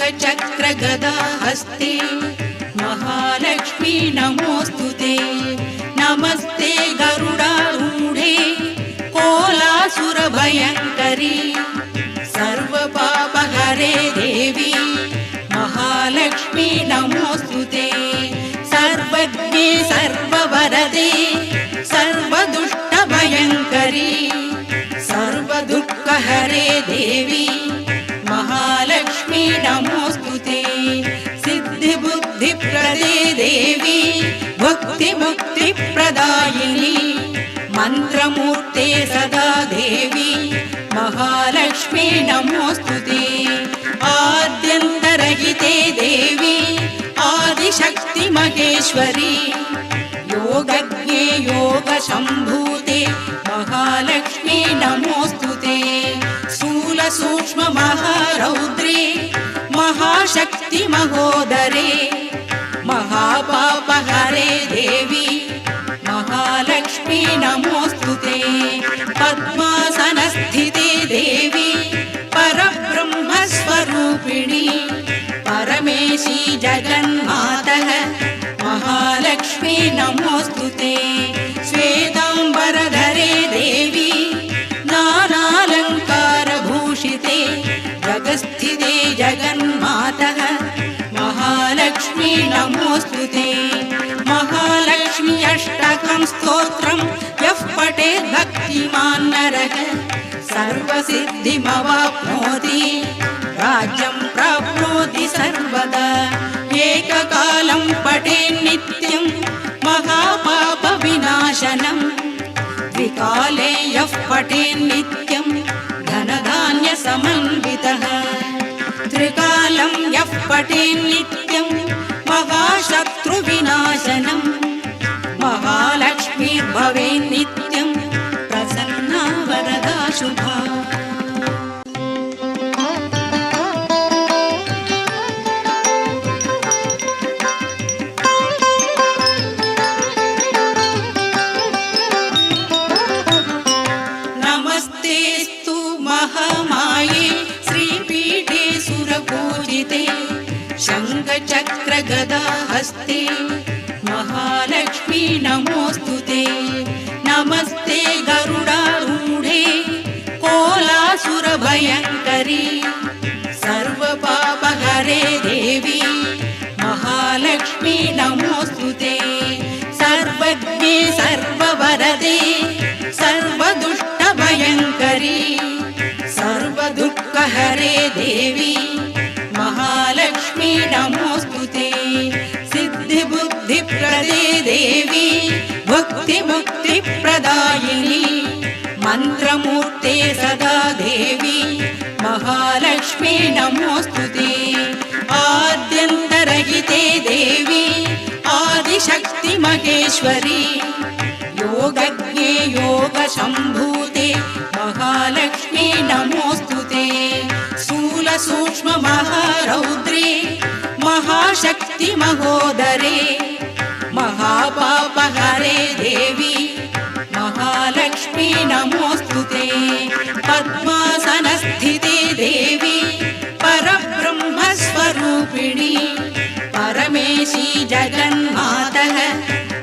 शङ्खचक्रगदा हस्ते महालक्ष्मी नमोऽस्तुते। नमस्ते गरुडारूढे कोलासुरभयङ्करी सर्वपापहरे देवी महालक्ष्मी नमोऽस्तुते। सर्वज्ञे सर्ववरदे सर्वदुष्टभयङ्करी सर्वदुःखहरे देवी महालक्ष्मी नमोऽस्तुते। सिद्धिबुद्धिप्रदे देवी भुक्तिमुक्तिप्रदायिनी मन्त्रमूर्ते सदा देवी महालक्ष्मी नमोऽस्तुते। आद्यन्तरहिते देवी आदिशक्ति महेश्वरी योगज्ञे योगसम्भूते महालक्ष्मी नमोऽस्तुते। स्थूलसूक्ष्म महारौद्रे महाशक्ति महोदरे महापापहरे देवी महालक्ष्मी नमोऽस्तुते। पद्मासनस्थिते देवी परब्रह्मस्वरूपिणी परमेशी जगन्मातः महालक्ष्मी नमोऽस्तुते। श्वेताम्बरधरे देवी नानालङ्कारभूषिते जगस्थिते जगन्मातः महालक्ष्मी नमोऽस्तुते। महालक्ष्मी अष्टकं स्तोत्रं यः पठेत् भक्तिमान् नरः सर्वसिद्धिमवाप्नोति राज्यं प्राप्नोति सर्वदा। एककालं पठेत् नित्यं महापापविनाशनं द्विकाले यः पठेत् नित्यं धनधान्यसमन्वितः। त्रिकालं यः पठेत् नित्यं महाशत्रुविनाशनं महालक्ष्मीर्भवेत् नित्यं प्रसन्ना वरदा शुभा। नमस्तेस्तु महामाये श्रीपीठे सुरपूजिते शङ्खचक्रगदा हस्ते महालक्ष्मी नमोऽस्तुते। नमस्ते गरुडारूढे कोलासुरभयङ्करी सर्वपापहरे देवी महालक्ष्मी नमोऽस्तुते। सर्वज्ञे सर्ववरदे सर्वदुष्टभयङ्करी सर्वदुःखहरे देवी महालक्ष्मी नमोऽस्तुते। सिद्धिबुद्धिप्रदे देवी भुक्तिमुक्तिप्रदायिनी मन्त्रमूर्ते सदा देवी महालक्ष्मी नमोऽस्तुते। आद्यन्तरहिते देवी आदिशक्ति महेश्वरी योगज्ञे योगसम्भूते महालक्ष्मी नमोऽस्तुते। स्थूलसूक्ष्म महारौद्रे महाशक्ति महोदरे महापापहरे देवी महालक्ष्मी नमोऽस्तुते। पद्मासनस्थिते देवी परब्रह्मस्वरूपिणी परमेशी जगन्मातः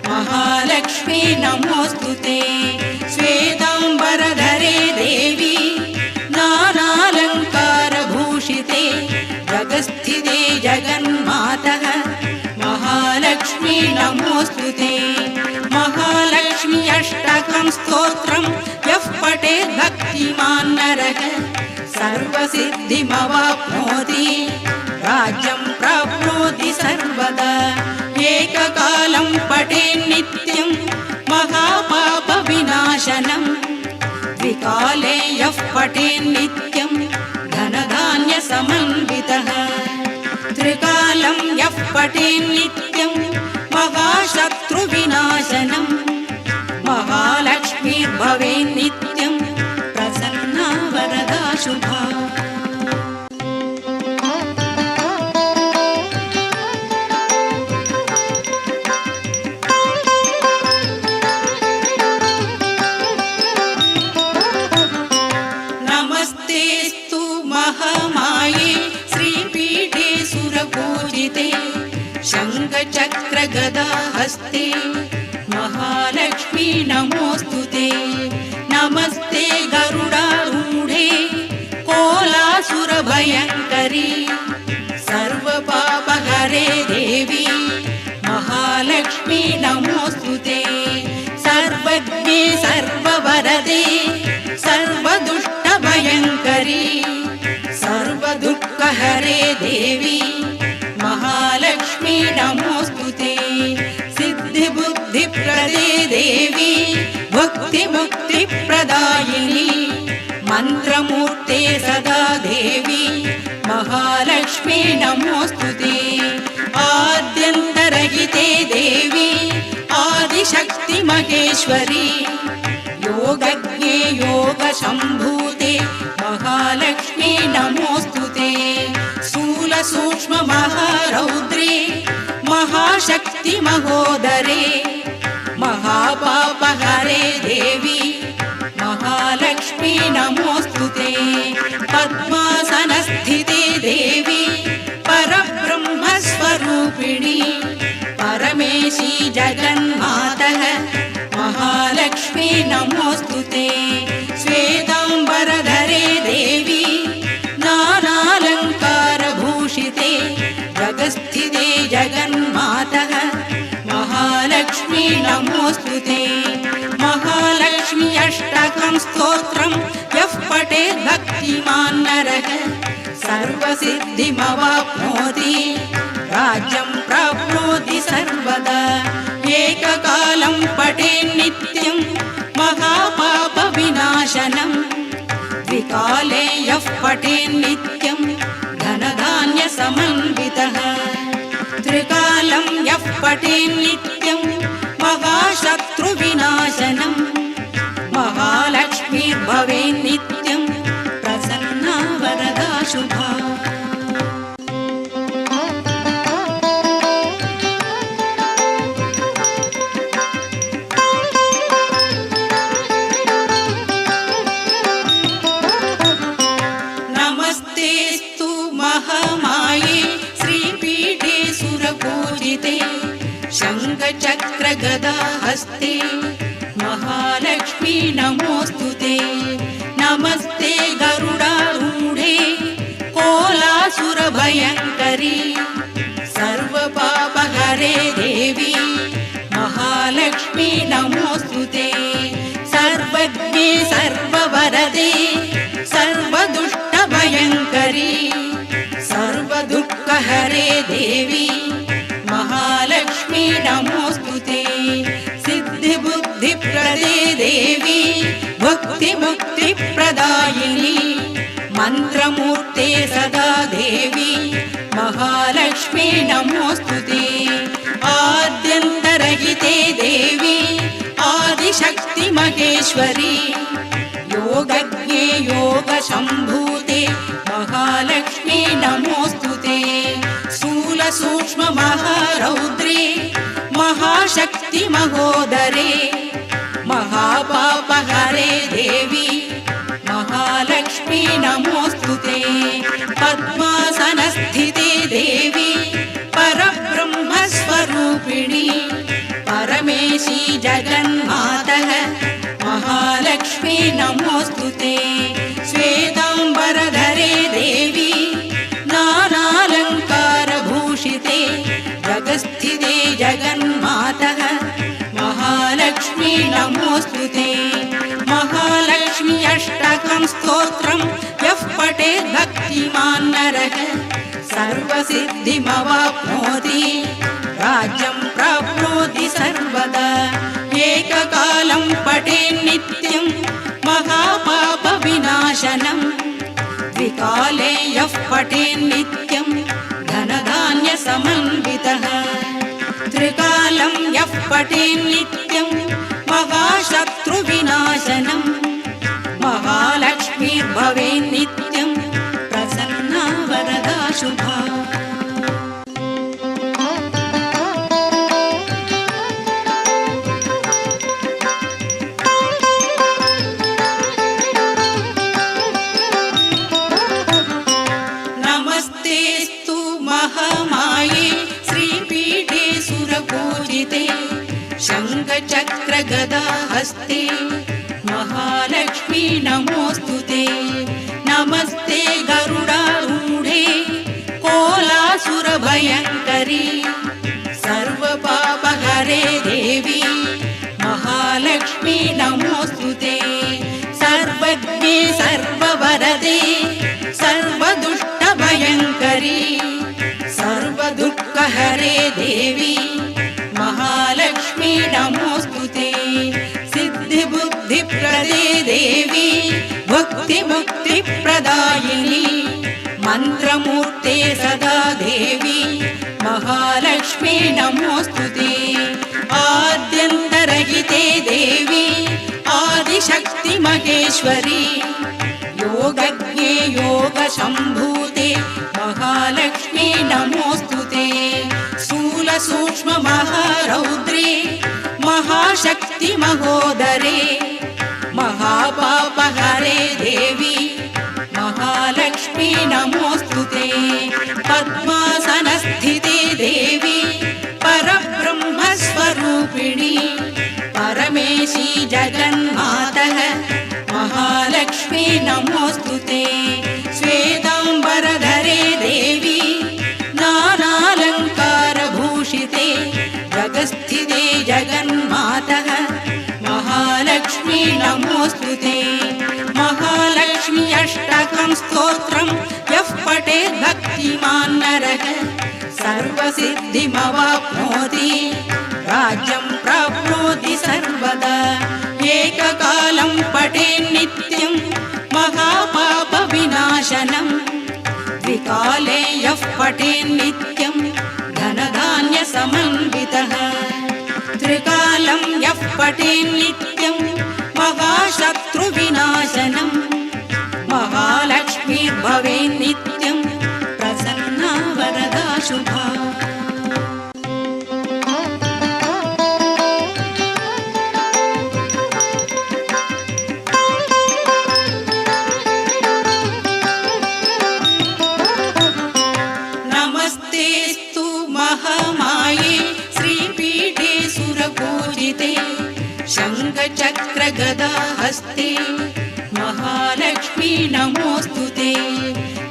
महालक्ष्मी नमोऽस्तुते। श्वेताम्बरधरे देवी नानालङ्कारभूषिते जगस्थिते जगन्मातः महालक्ष्मी नमोऽस्तुते। महालक्ष्मी अष्टकं स्तोत्रं यः पठेत् भक्तिमान् नरः सर्वसिद्धिमवाप्नोति राज्यं प्राप्नोति सर्वदा। एककालं पठेत् नित्यं महापापविनाशनं द्विकाले यः पठेत् नित्यं धनधान्यसमन्वितः। त्रिकालं यः पठेत् नित्यं महाशत्रुविनाशनं महालक्ष्मीर्भवेत् नित्यं प्रसन्ना वरदा शुभा। महामाये श्रीपीठे शङ्खचक्रगदाहस्ते महालक्ष्मी नमोऽस्तुते। नमस्ते गरुडारूढे कोलासुरभयङ्करी सर्वपापहरे देवी महालक्ष्मी नमोऽस्तुते। सर्वज्ञे सर्ववरदे सर्वदुष्टभयङ्करी सर्वदुःखहरे देवी महालक्ष्मी नमोऽस्तुते। सिद्धिबुद्धिप्रदे देवी भक्तिमुक्तिप्रदायिनी मन्त्रमूर्ते सदा देवी महालक्ष्मी नमोऽस्तुते। आद्यन्तरहिते देवी आदिशक्ति महेश्वरी योगज्ञे योगसम्भूते महालक्ष्मी नमोऽस्तुते। स्थूलसूक्ष्म महारौद्रे महाशक्ति महोदरे महापापहरे देवी महालक्ष्मी नमोऽस्तुते। पद्मासनस्थिते देवी परब्रह्मस्वरूपिणी परमेशी जगन्मातः महालक्ष्मी नमोऽस्तुते। श्वेताम्बरधरे देवी नानालङ्कारभूषिते जगस्थिते जगन्मातः महालक्ष्मी नमोऽस्तुते। महालक्ष्मी अष्टकं स्तोत्रं यः पठेत् भक्तिमान् नरः सर्वसिद्धिमवाप्नोति राज्यं प्राप्नोति सर्वदा। एककालं पठेत् नित्यं महापापविनाशनं द्विकाले यः पठेत् नित्यं धनधान्यसमन्वितः। त्रिकालं यः पठेत् नित्यं महाशत्रुविनाशनं महालक्ष्मीर्भवेत् नित्यं प्रसन्ना वरदा शुभा। नमस्तेस्तु महामाये श्रीपीठे सुरपूजिते शङ्खचक्रगदाहस्ते महालक्ष्मी नमोऽस्तुते। नमस्ते गरुडारूढे कोलासुरभयङ्करी सर्वपापहरे देवी महालक्ष्मी नमोऽस्तुते। सर्वज्ञे सर्ववरदे सर्वदुष्टभयङ्करी सर्वदुःखहरे देवी महालक्ष्मी नमोऽस्तुते। सिद्धिबुद्धिप्रदे देवी भक्तिमुक्तिप्रदायिनी मन्त्रमूर्ते सदा देवी महालक्ष्मी नमोऽस्तुते। आद्यन्तरहिते देवी आदिशक्ति महेश्वरी योगज्ञे योगसम्भूते महालक्ष्मी नमोऽस्तुते। स्थूलसूक्ष्म महारौद्रे महाशक्ति महोदरे महापापहरे देवी महालक्ष्मी नमोऽस्तुते। पद्मासनस्थिते देवी परब्रह्मस्वरूपिणी परमेशी जगन्मातः महालक्ष्मी नमोऽस्तुते। श्वेताम्बरधरे देवी नानालङ्कारभूषिते जगस्थिते जगन्मातः महालक्ष्मी नमोऽस्तुते। महालक्ष्मी अष्टकं स्तोत्रं यः पठेत् भक्तिमान् नरः सर्वसिद्धिमवाप्नोति राज्यं प्राप्नोति सर्वदा। एककालं पठेत् नित्यं महापापविनाशनं द्विकाले यः पठेत् नित्यं धनधान्यसमन्वितः। त्रिकालं यः पठेत् नित्यं महाशत्रुविनाशनं महालक्ष्मीर्भवेत् नित्यं प्रसन्ना वरदा शुभा। नमस्तेस्तु महामाये श्रीपीठे हस्ते महालक्ष्मी नमोऽस्तु ते। नमस्ते गरुडारूढे कोलासुरभयङ्करी सर्वपापहरे देवी महालक्ष्मी नमोऽस्तु ते। सर्वज्ञे सर्ववरदे सर्वदुष्टभयङ्करी सर्वदुःखहरे देवी महालक्ष्मी नमोऽस्तु ते। सिद्धिबुद्धिप्रदे देवी भुक्तिमुक्तिप्रदायिनी मन्त्रमूर्ते सदा देवी महालक्ष्मी नमोऽस्तु ते। आद्यन्तरहिते देवी आदिशक्ति महेश्वरी योगज्ञे योगसम्भूते महालक्ष्मी नमोऽस्तु ते। स्थूलसूक्ष्म महारौद्रे महाशक्ति महोदरे महापापहरे देवी महालक्ष्मी नमोऽस्तु ते। पद्मासनस्थिते देवी परब्रह्मस्वरूपिणी परमेशी जगन्मातः महालक्ष्मी नमोऽस्तु ते। श्वेताम्बरधरे देवी नानालङ्कारभूषिते जगस्थिते जगन्मातः महालक्ष्मी नमोऽस्तु ते। महालक्ष्मी अष्टकं स्तोत्रं यः पठेत् भक्तिमान् नरः सर्वसिद्धिमवाप्नोति राज्यं प्राप्नोति सर्वदा। एककालं पठेत् नित्यं महापापविनाशनं द्विकाले यः पठेत् नित्यं धनधान्यसमन्वितः। त्रिकालं यः पठेत् नित्यं महाशत्रुविनाशनं महालक्ष्मीर्भवेत् नित्यं प्रसन्ना वरदा शुभा। नमस्तेस्तु महामाये श्रीपीठे सुरपूजिते शङ्खचक्रगदा हस्ते महालक्ष्मी नमोऽस्तु ते।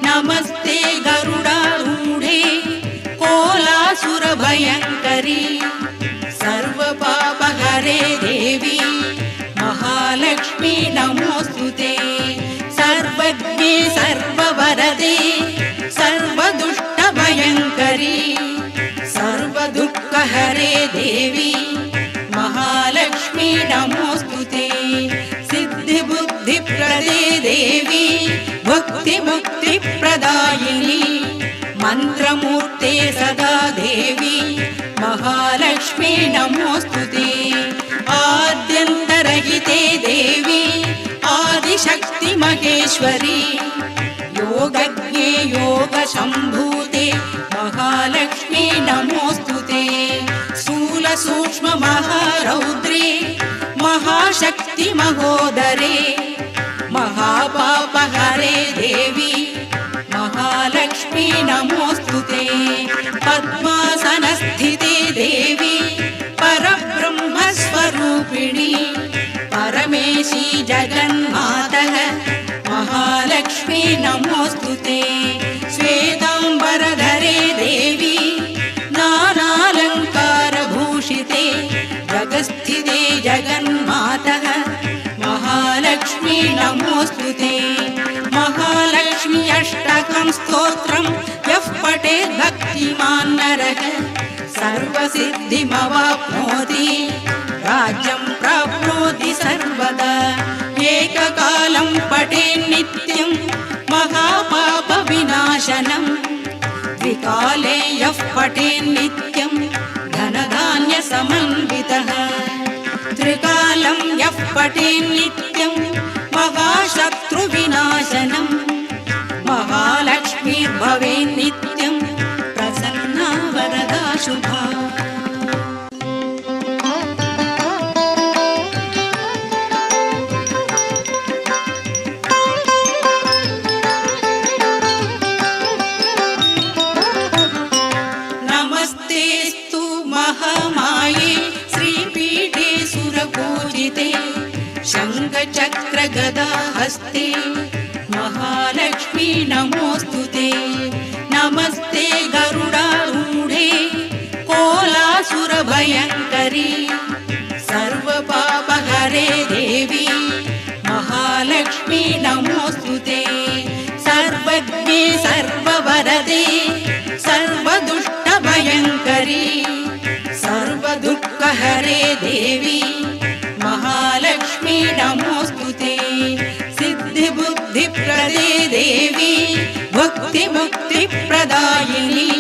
नमस्ते गरुडारूढे कोलासुरभयङ्करी सर्वपापहरे देवी महालक्ष्मी नमोऽस्तु ते। सर्वज्ञे सर्ववरदे सर्वदुष्टभयङ्करी सर्वदुःखहरे देवी महालक्ष्मी नमोऽस्तु ते। सिद्धिबुद्धिप्रदे देवी भुक्तिमुक्तिप्रदायिनी मन्त्रमूर्ते सदा देवी महालक्ष्मी नमोऽस्तु ते। आद्यन्तरहिते देवी आदिशक्ति महेश्वरी योगज्ञे योगसम्भूते महालक्ष्मी नमोऽस्तु ते। स्थूलसूक्ष्म महारौद्रे महाशक्ति महोदरे महापापहरे देवी महालक्ष्मी नमोऽस्तु ते। पद्मासनस्थिते देवी परब्रह्मस्वरूपिणी परमेशी जगन्मातः महालक्ष्मी नमोऽस्तु ते। श्वेताम्बरधरे देवी नानालङ्कारभूषिते जगस्थिते जगन्मातः महालक्ष्मी नमोऽस्तु ते। महालक्ष्मी अष्टकं स्तोत्रं यः पठेत् भक्तिमान् नरः सर्वसिद्धिमवाप्नोति राज्यं प्राप्नोति सर्वदा। एककालं पठेत् नित्यं महापापविनाशनं द्विकाले यः पठेत् नित्यं धनधान्यसमन्वितः। त्रिकालं यः पठेत् नित्यं महाशत्रुविनाशनं महालक्ष्मीर्भवेत् नित्यं प्रसन्ना वरदा शुभा। महामाये श्रीपीठे सुरपूजिते महालक्ष्मी नमोऽस्तु ते। नमस्ते गरुडारूढे कोलासुरभयङ्करी सर्वपापहरे देवी महालक्ष्मी नमोऽस्तु ते। सर्वज्ञे सर्ववरदे सर्वदुष्टभयङ्करी सर्वदुःखहरे देवी महालक्ष्मी नमोऽस्तु ते। सिद्धिबुद्धिप्रदे देवी भक्तिमुक्तिप्रदायिनी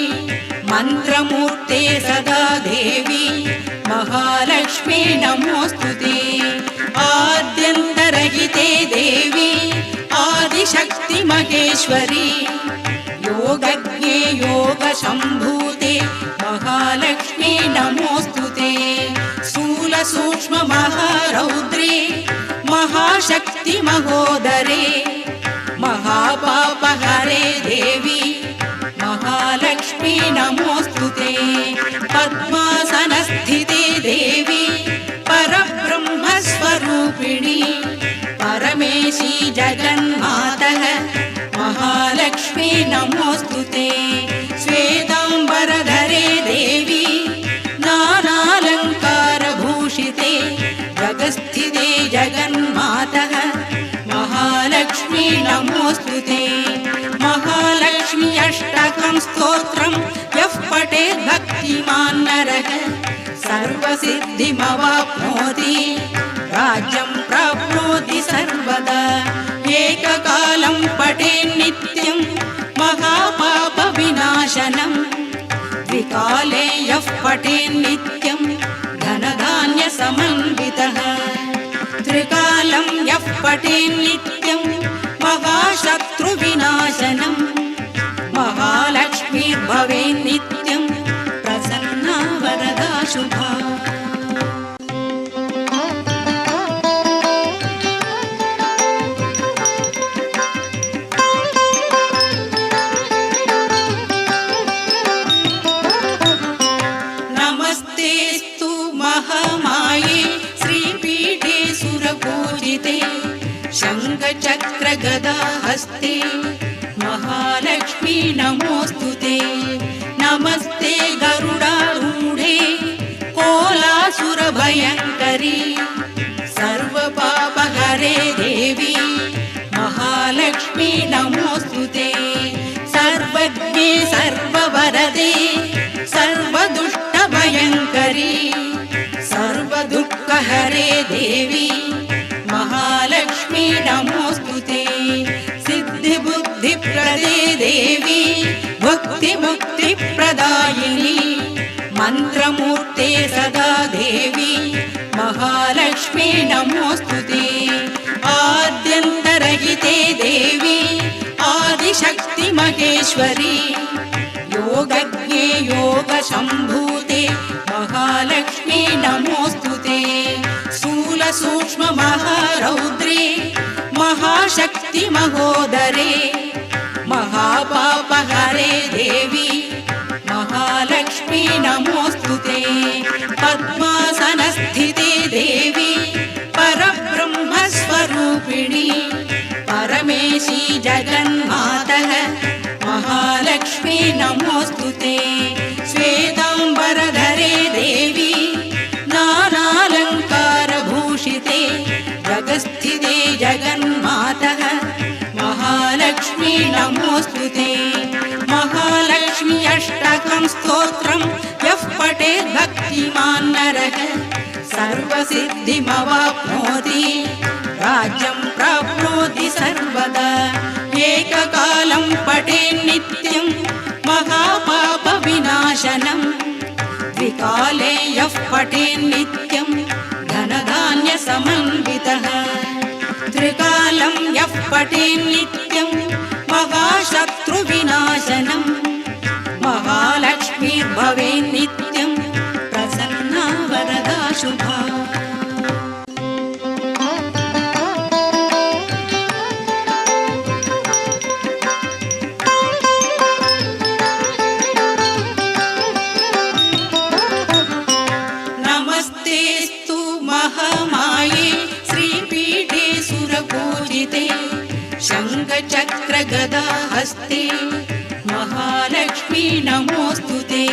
मन्त्रमूर्ते सदा देवी महालक्ष्मी नमोऽस्तु ते। आद्यन्तरहिते देवी आदिशक्ति महेश्वरी योगज्ञे योगसम्भूते महालक्ष्मी नमोऽस्तु ते। स्थूलसूक्ष्म महारौद्रे महाशक्ति महोदरे महापापहरे देवी महालक्ष्मी नमोऽस्तु ते। पद्मासनस्थिते देवी परब्रह्मस्वरूपिणी परमेशी जगन्मातः महालक्ष्मी नमोऽस्तु ते। श्वेताम्बरधरे देवी नानालङ्कारभूषिते जगस्थिते जगन्मातः महालक्ष्मी नमोऽस्तु ते। महालक्ष्मी अष्टकं स्तोत्रं यः पठेत् भक्तिमान् नरः सर्वसिद्धिमवाप्नोति राज्यं प्राप्नोति सर्वदा। एककालं पठेत् नित्यं महापापविनाशनं द्विकाले यः पठेत् नित्यं धनधान्यसमन्वितः। त्रिकालं यः पठेत् नित्यं महाशत्रुविनाशनं महालक्ष्मीर्भवेत् नित्यं प्रसन्ना वरदा शुभा। नमस्तेस्तु महामाये श्रीपीठे सुरपूजिते शङ्खचक्रगदाहस्ते महालक्ष्मी नमोऽस्तु ते। नमस्ते गरुडारूढे कोलासुरभयङ्करी सर्वपापहरे देवी महालक्ष्मी नमोऽस्तु ते। सर्वज्ञे सर्ववरदे सर्वदुष्टभयङ्करी सर्वदुःखहरे देवी महालक्ष्मी नमोऽस्तु ते। सिद्धिबुद्धिप्रदे देवी भक्तिमुक्तिप्रदायिनी मन्त्रमूर्ते सदा देवी महालक्ष्मी नमोऽस्तु ते। आद्यन्तरहिते देवी आदिशक्ति महेश्वरी योगज्ञे योगसम्भूते महालक्ष्मी नमोऽस्तु ते। स्थूलसूक्ष्म महारौद्रे महाशक्ति महोदरे महापापहरे देवी महालक्ष्मी नमोऽस्तु ते। पद्मासनस्थिते देवी परब्रह्मस्वरूपिणी परमेशी जगन्मातः महालक्ष्मी नमोऽस्तु ते। श्वेताम्बरधरे देवी नानालङ्कारभूषिते जगस्थिते जगन्मातः महालक्ष्मी नमोऽस्तु ते। महालक्ष्मी अष्टकं स्तोत्रं यः पठेत् भक्तिमान् नरः सर्वसिद्धिमवाप्नोति राज्यं प्राप्नोति सर्वदा। एककालं पठेत् नित्यं महापापविनाशनं द्विकाले यः पठेत् नित्यं धनधान्यसमन्वितः। त्रिकालं यः पठेत् नित्यं महाशत्रुविनाशनं महालक्ष्मीर्भवेत् नित्यं प्रसन्ना वरदा शुभा। महामाये श्रीपीठे सुरपूजिते शङ्खचक्रगदाहस्ते महालक्ष्मी नमोऽस्तुते।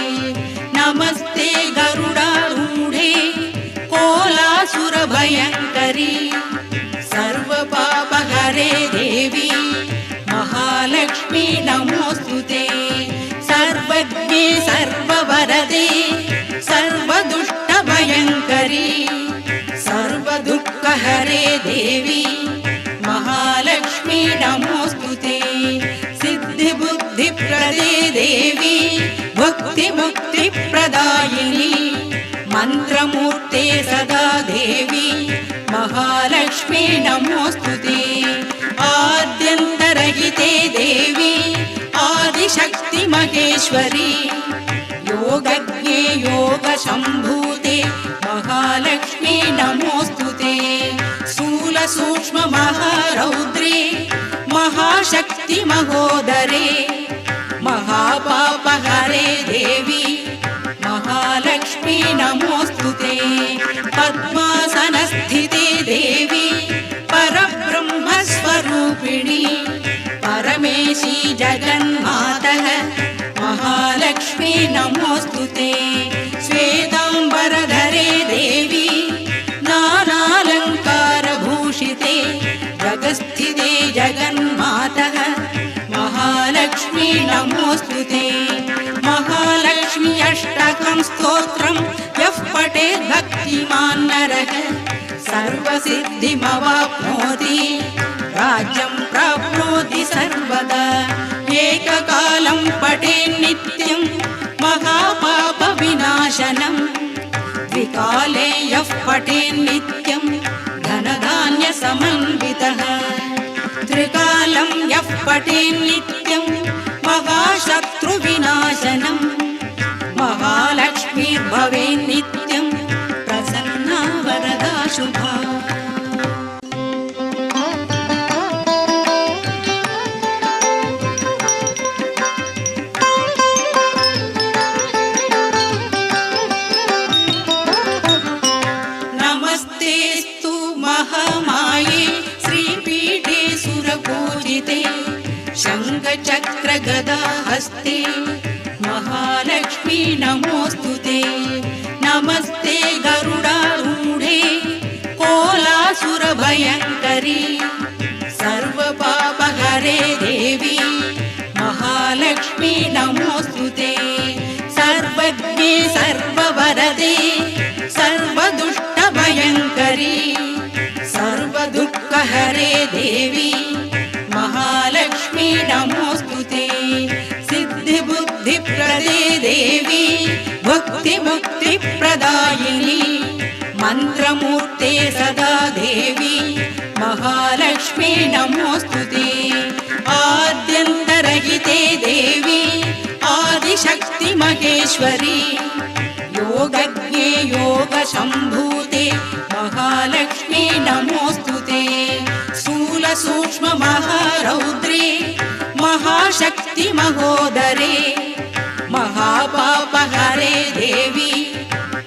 नमस्ते गरुडारूढे कोलासुरभयङ्करी सर्वपापहरे देवी महालक्ष्मी नमोऽस्तुते। सर्वज्ञे सर्ववरदे सर्वदुष्टभयङ्करी सर्वदुःखहरे देवी महालक्ष्मी नमोऽस्तुते। सिद्धिबुद्धिप्रदे देवी भक्तिमुक्तिप्रदायिनी मन्त्रमूर्ते सदा देवी महालक्ष्मी नमोऽस्तुते। आद्यन्तरहिते देवी आदिशक्ति महेश्वरी योगज्ञे योगसम्भूते महालक्ष्मी नमोऽस्तुते। स्थूलसूक्ष्ममहारौद्रे महाशक्ति महोदरे महापापहरे देवी महालक्ष्मी नमोऽस्तुते। पद्मासनस्थिते देवी परब्रह्मस्वरूपिणी परमेशी जगन्मातः महालक्ष्मी नमोऽस्तुते। श्वेताम्बरधरे देवी नानालङ्कारभूषिते जगस्थिते जगन्मातः महालक्ष्मी नमोऽस्तुते। महालक्ष्मी अष्टकं स्तोत्रं यः पठेत् भक्तिमान् नरः सर्वसिद्धिमवाप्नोति राज्यं प्राप्नोति सर्वदा। एककालं पठेत् नित्यं महापापविनाशनं द्विकाले यः पठेत् नित्यं धनधान्यसमन्वितः। त्रिकालं यः पठेत् नित्यं महाशत्रुविनाशनं महालक्ष्मीर्भवेत् नित्यं प्रसन्ना वरदा शुभा। नमस्तेस्तु महामाये श्रीपीठे सुरपूजिते शङ्खचक्रगदाहस्ते महालक्ष्मी नमोऽस्तुते। नमस्ते गरुडारूढे कोलासुरभयङ्करी सर्वपापहरे देवी महालक्ष्मी नमोऽस्तुते। सर्वज्ञे सर्ववरदे सर्वदुष्टभयङ्करी सर्वदुःखहरे देवी महालक्ष्मी नमोऽस्तुते। सिद्धिबुद्धिप्रदे देवी भक्तिमुक्तिप्रदायिनी मन्त्रमूर्ते सदा देवी महालक्ष्मी नमोऽस्तुते। आद्यन्तरहिते देवी आदिशक्ति महेश्वरी योगज्ञे योगसम्भूते महालक्ष्मी नमोऽस्तुते। स्थूलसूक्ष्ममहारौद्रे महाशक्ति महोदरे महापापहरे देवी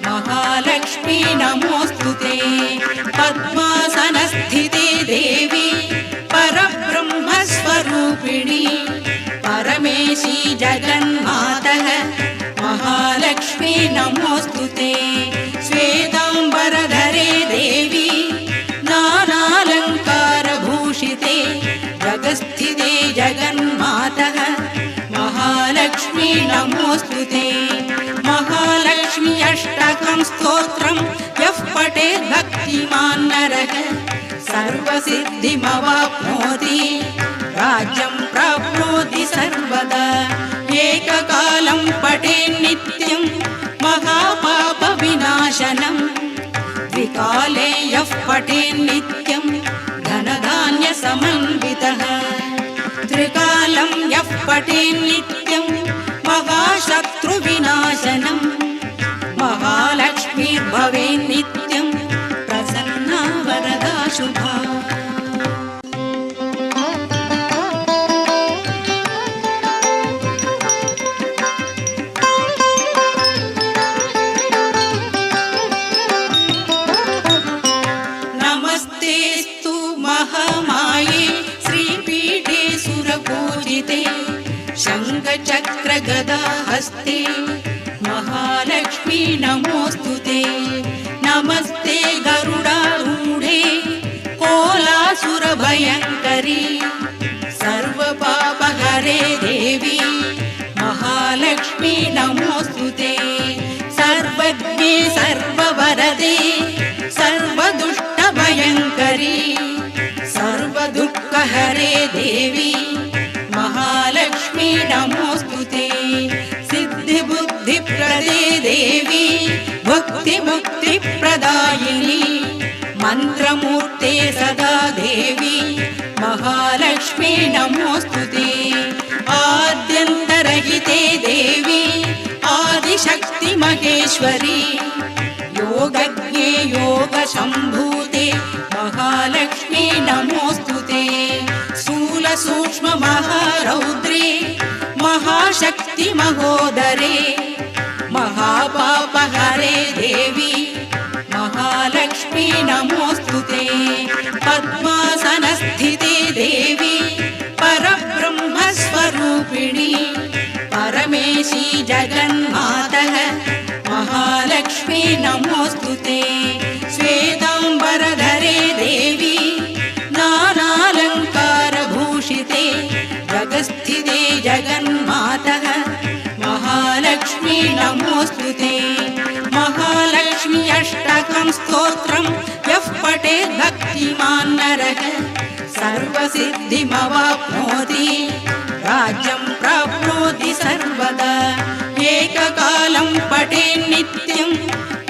महालक्ष्मी नमोऽस्तुते। पद्मासनस्थिते देवी परब्रह्मस्वरूपिणी परमेशी जगन्मातः महालक्ष्मी नमोऽस्तुते। श्वेताम्बरधरे देवी नानालङ्कारभूषिते जगस्थिते जगन्मातः महालक्ष्मी नमोऽस्तुते। महालक्ष्मी अष्टकं स्तोत्रं यः पठेत् भक्तिमान् नरः सर्वसिद्धिमवाप्नोति राज्यं प्राप्नोति सर्वदा। एककालं पठेत् नित्यं महापापविनाशनं द्विकाले यः पठेत् नित्यं धनधान्यसमन्वितः। त्रिकालं यः पठेत् नित्यं महाशत्रुविनाशनं महालक्ष्मीर्भवेत् नित्यं प्रसन्ना वरदा शुभा। नमस्तेस्तु महामाये श्रीपीठे पूजिते शङ्खचक्रगदा हस्ते महालक्ष्मी नमोऽस्तुते नमस्ते गरुडारूढे कोलासुरभयङ्करी सर्वपापहरे देवी महालक्ष्मी नमोऽस्तुते सर्वज्ञे सर्ववरदे सर्वदुष्टभयङ्करी सर्वदुःखहरे देवी महालक्ष्मी नमोऽस्तुते सिद्धिबुद्धिप्रदे देवी भक्तिमुक्तिप्रदायिनी मन्त्रमूर्ते सदा देवी महालक्ष्मी नमोऽस्तुते आद्यन्तरहिते देवी आदिशक्ति महेश्वरी योगज्ञे योगसम्भूते महालक्ष्मी नमोऽस्तुते स्थूलसूक्ष्म महारौद्रे महाशक्ति महोदरे महापापहरे देवी महालक्ष्मी नमोऽस्तुते पद्मासनस्थिते देवी परब्रह्मस्वरूपिणी परमेशी जगन्मातः महालक्ष्मी नमोऽस्तुते श्वेताम्बरधरे देवी नानालङ्कारभूषिते जगस्थिते जगन्मातः महालक्ष्मी नमोऽस्तुते महालक्ष्मी अष्टकं स्तोत्रं यः पठेत् भक्तिमान् नरः सर्वसिद्धिमवाप्नोति राज्यं प्राप्नोति सर्वदा एककालं पठेत् नित्यं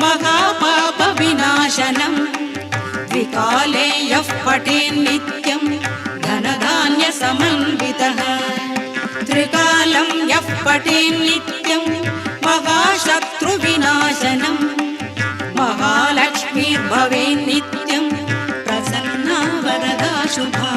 महापापविनाशनं द्विकाले यः पठेत् नित्यं धनधान्यसमन्वितः त्रिकालं यः पठेत् नित्यं महाशत्रुविनाशनं महालक्ष्मीर्भवेत् नित्यं प्रसन्ना वरदा शुभा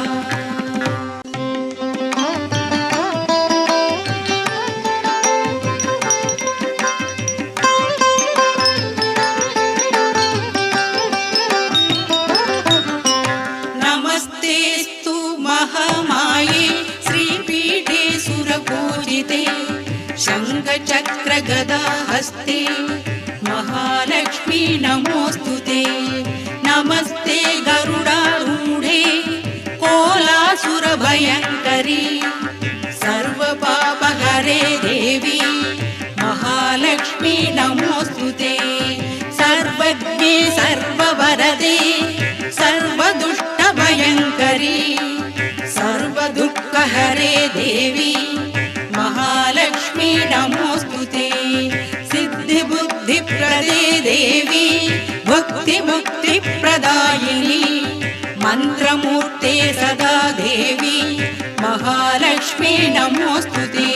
नमस्तेस्तु महामाये श्रीपीठे सुरपूजिते शङ्खचक्रगदा हस्ते महालक्ष्मी नमोऽस्तुते नमस्ते गरुडारूढे कोलासुरभयङ्करी सर्वपापहरे देवी महालक्ष्मी नमोऽस्तुते सर्वज्ञे सर्ववरदे सर्वदुष्टभयङ्करी सर्वदुःखहरे देवी महालक्ष्मी नमोऽस्तुते सिद्धिबुद्धिप्रदे देवी भक्तिमुक्तिप्रदायिनी मन्त्रमूर्ते सदा देवी महालक्ष्मी नमोऽस्तुते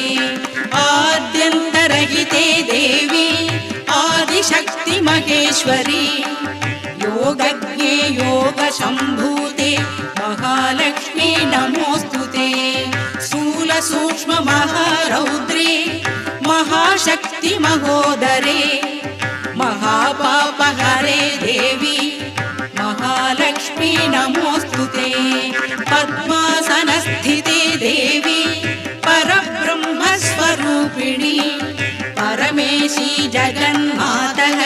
आद्यन्तरहिते देवी आदिशक्ति महेश्वरी योगज्ञे योगसम्भूते महालक्ष्मी नमोऽस्तुते स्थूलसूक्ष्म महारौद्रे महाशक्ति महोदरे महापापहरे देवी महालक्ष्मी नमोऽस्तुते पद्मासनस्थिते देवी परब्रह्मस्वरूपिणी परमेशी जगन्मातः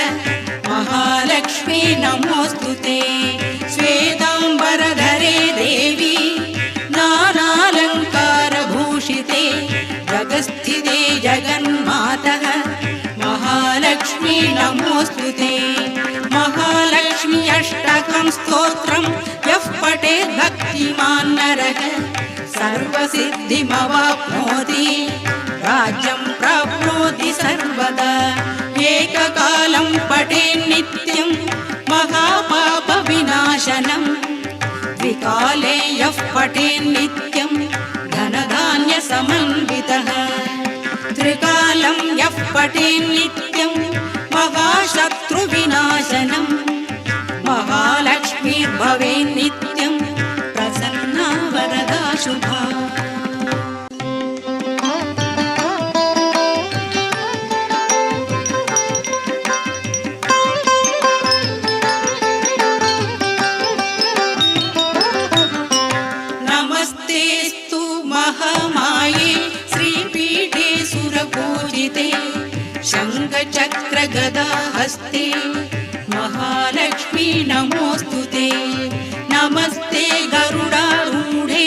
महालक्ष्मी नमोऽस्तुते श्वेताम्बरधरे देवी नानालङ्कारभूषिते जगस्थिते जगन्मातः महालक्ष्मी नमोऽस्तुते महालक्ष्मी अष्टकं स्तोत्रं यः पठेत् भक्तिमान् नरः सर्वसिद्धिमवाप्नोति राज्यं प्राप्नोति सर्वदा एककालं पठेत् नित्यं महापापविनाशनं द्विकाले यः पठेत् नित्यं धनधान्यसमन्वितः त्रिकालं यः पठेत् नित्यं महाशत्रुविनाशनं महालक्ष्मीर्भवेत् नित्यं प्रसन्ना वरदा शुभा महामाये हस्ते महालक्ष्मी नमोऽस्तुते नमस्ते गरुडारूढे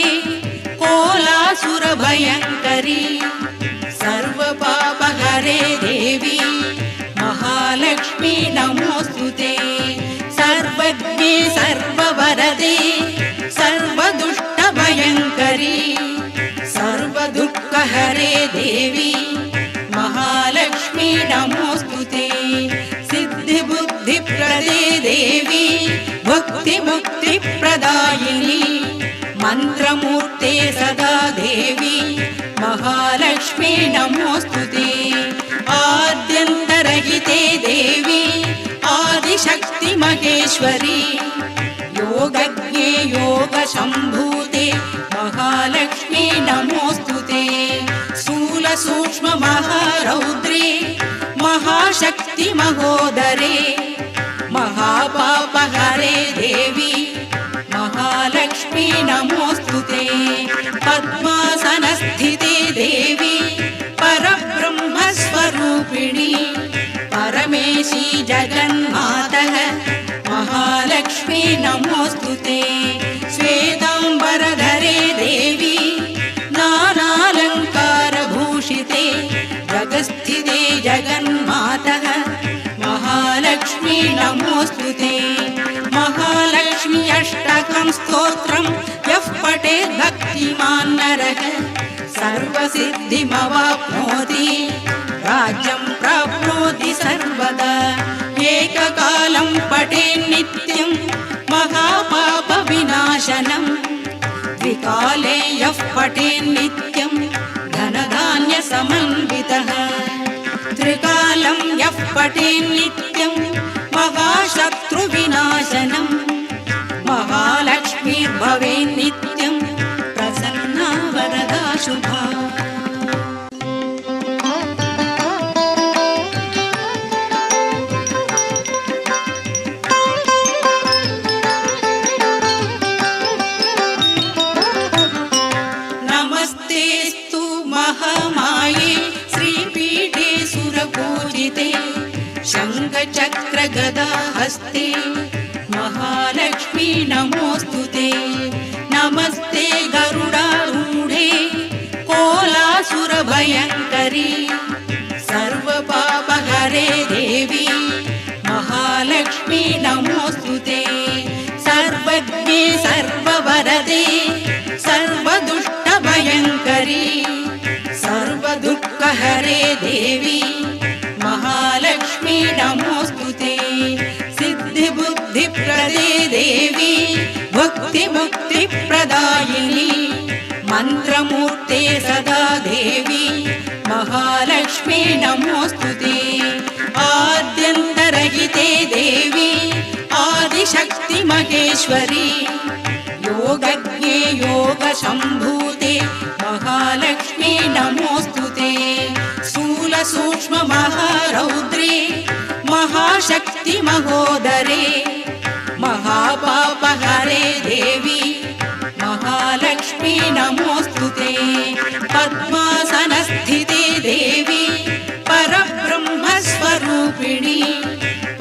कोलासुरभयङ्करी सर्वपापहरे देवी महालक्ष्मी नमोऽस्तुते सर्वज्ञे सर्ववरदे सर्वदुष्टभयङ्करी सर्वदुःखहरे देवी महालक्ष्मी नमोऽस्तुते सिद्धिबुद्धिप्रदे देवी भक्तिमुक्तिप्रदायिनी मन्त्रमूर्ते सदा देवी महालक्ष्मी नमोऽस्तुते आद्यन्तरहिते देवी आदिशक्ति महेश्वरी योगज्ञे योगसम्भूते महालक्ष्मी नमोऽस्तुते स्थूलसूक्ष्म महारौद्रे महाशक्ति महोदरे महापापहरे देवी महालक्ष्मी नमोऽस्तुते पद्मासनस्थिते देवी परब्रह्मस्वरूपिणी परमेशी जगन्मातः महालक्ष्मी नमोऽस्तुते श्वेताम्बरधरे देवी नानालङ्कारभूषिते जगस्थिते जगन्मातः महालक्ष्मी नमोऽस्तुते महालक्ष्मी अष्टकं स्तोत्रं यः पठेत् भक्तिमान् नरः सर्वसिद्धिमवाप्नोति राज्यं प्राप्नोति सर्वदा एककालं पठेत् नित्यं महापापविनाशनं द्विकाले यः पठेत् नित्यं धनधान्यसमन्वितः त्रिकालं यः पठेत् नित्यं महाशत्रुविनाशनं महालक्ष्मीर्भवेत् नित्यं प्रसन्ना वरदा शुभा नमस्तेस्तु महामाये श्रीपीठे सुरपूजिते शङ्खचक्रगदा हस्ते महालक्ष्मी नमोऽस्तुते नमस्ते गरुडारूढे कोलासुरभयङ्करी सर्वपापहरे देवी महालक्ष्मी नमोऽस्तुते सर्वज्ञे सर्ववरदे सर्वदुष्टभयङ्करी सर्वदुःखहरे देवी महालक्ष्मी नमोऽस्तुते सिद्धिबुद्धिप्रदे देवी भक्तिमुक्तिप्रदायिनी मन्त्रमूर्ते सदा देवी महालक्ष्मी नमोऽस्तुते आद्यन्तरहिते देवी आदिशक्ति महेश्वरी योगज्ञे योगसम्भूते महालक्ष्मी नमोऽस्तुते स्थूलसूक्ष्म महारौद्रे महाशक्ति महोदरे महापापहरे देवी महालक्ष्मी नमोऽस्तुते पद्मासनस्थिते देवी परब्रह्मस्वरूपिणी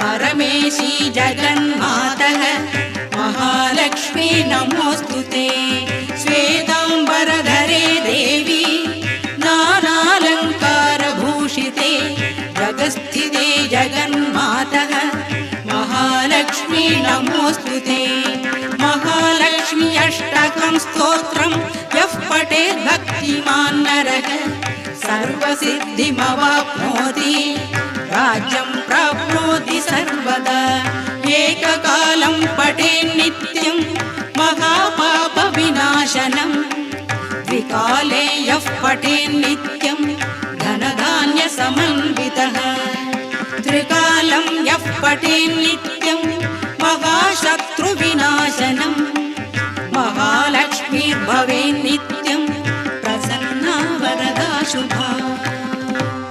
परमेशी जगन्मातः महालक्ष्मी नमोऽस्तुते श्वेताम्बरधरे देवी नानालङ्कारभूषिते जगस्थिते जगन्मातः महालक्ष्मी नमोऽस्तुते महालक्ष्मी अष्टकं स्तोत्रं यः पठेत् भक्तिमान् नरः सर्वसिद्धिमवाप्नोति राज्यं प्राप्नोति सर्वदा एककालं पठेत् नित्यं महापापविनाशनं द्विकाले यः पठेत् नित्यं धनधान्यसमन्वितः त्रिकालं यः पठेत् नित्यं महाशत्रुविनाशनं महालक्ष्मीर्भवेत्